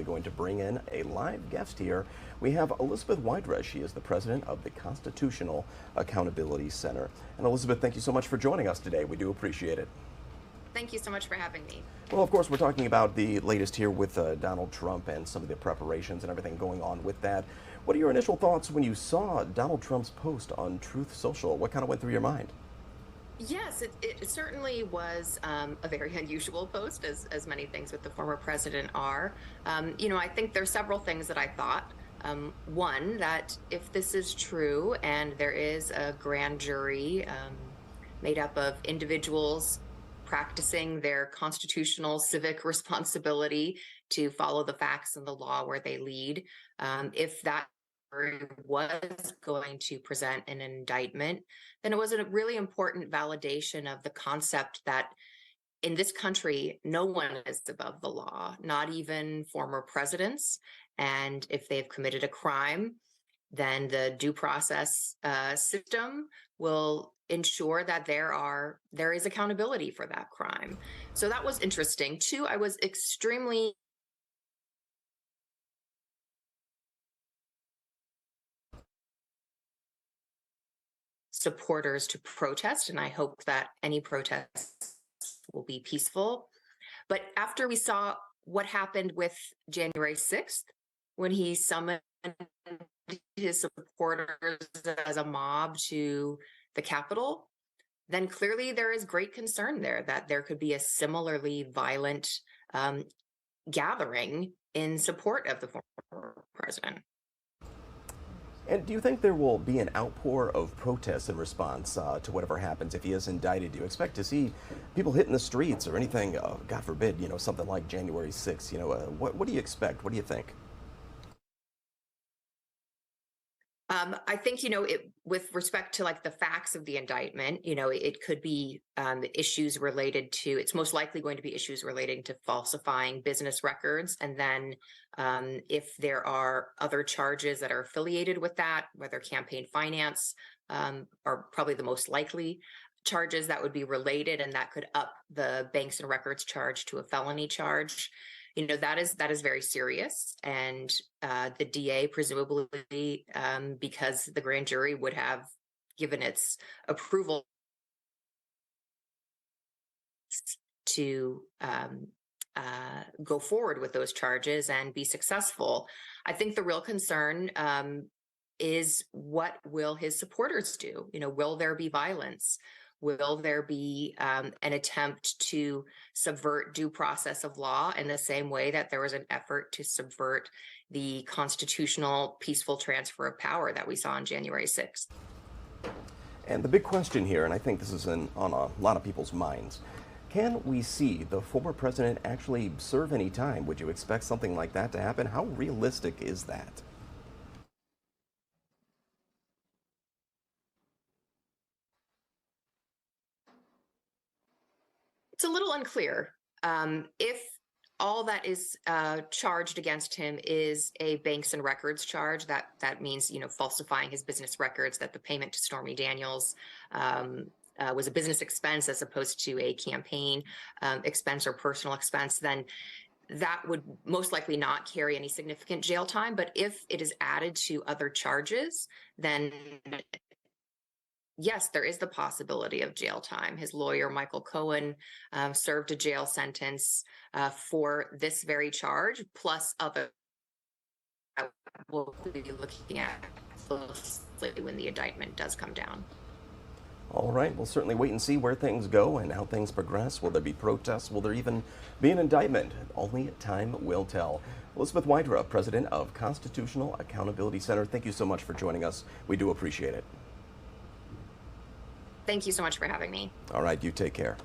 going to bring in a live guest here. We have Elizabeth Wydra. She is the president of the Constitutional Accountability Center. And Elizabeth, thank you so much for joining us today. We do appreciate it. Thank you so much for having me. Well, of course, we're talking about the latest here with Donald Trump and some of the preparations and everything going on with that. What are your initial thoughts when you saw Donald Trump's post on Truth Social? What kind of went through your mind? Yes, it certainly was a very unusual post, as many things with the former president are. I think there's several things that I thought. One, that if this is true and there is a grand jury made up of individuals practicing their constitutional civic responsibility to follow the facts and the law where they lead, if that was going to present an indictment, then it was a really important validation of the concept that in this country, no one is above the law, not even former presidents. And if they've committed a crime, then the due process system will ensure that there is accountability for that crime. So that was interesting. Two, I was extremely supporters to protest, and I hope that any protests will be peaceful. But after we saw what happened with January 6th, when he summoned his supporters as a mob to the Capitol, then clearly there is great concern there that there could be a similarly violent gathering in support of the former president. And do you think there will be an outpour of protests in response to whatever happens if he is indicted? Do you expect to see people hitting the streets or anything, God forbid, something like January 6th? What do you expect? What do you think? I think, with respect to like the facts of the indictment, it could be issues related to, it's most likely going to be issues relating to falsifying business records. And then if there are other charges that are affiliated with that, whether campaign finance are probably the most likely charges that would be related, and that could up the banks and records charge to a felony charge. That is very serious. And the DA, presumably, because the grand jury would have given its approval to go forward with those charges and be successful. I think the real concern is, what will his supporters do? Will there be violence? Will there be an attempt to subvert due process of law in the same way that there was an effort to subvert the constitutional peaceful transfer of power that we saw on January 6th? And the big question here, and I think this is on a lot of people's minds, can we see the former president actually serve any time? Would you expect something like that to happen? How realistic is that? It's a little unclear. If all that is charged against him is a banks and records charge, that means, falsifying his business records, that the payment to Stormy Daniels was a business expense as opposed to a campaign expense or personal expense, then that would most likely not carry any significant jail time. But if it is added to other charges, then yes, there is the possibility of jail time. His lawyer, Michael Cohen, served a jail sentence for this very charge, plus other that we'll be looking at closely when the indictment does come down. All right, we'll certainly wait and see where things go and how things progress. Will there be protests? Will there even be an indictment? Only time will tell. Elizabeth Wydra, president of Constitutional Accountability Center, thank you so much for joining us. We do appreciate it. Thank you so much for having me. All right, you take care.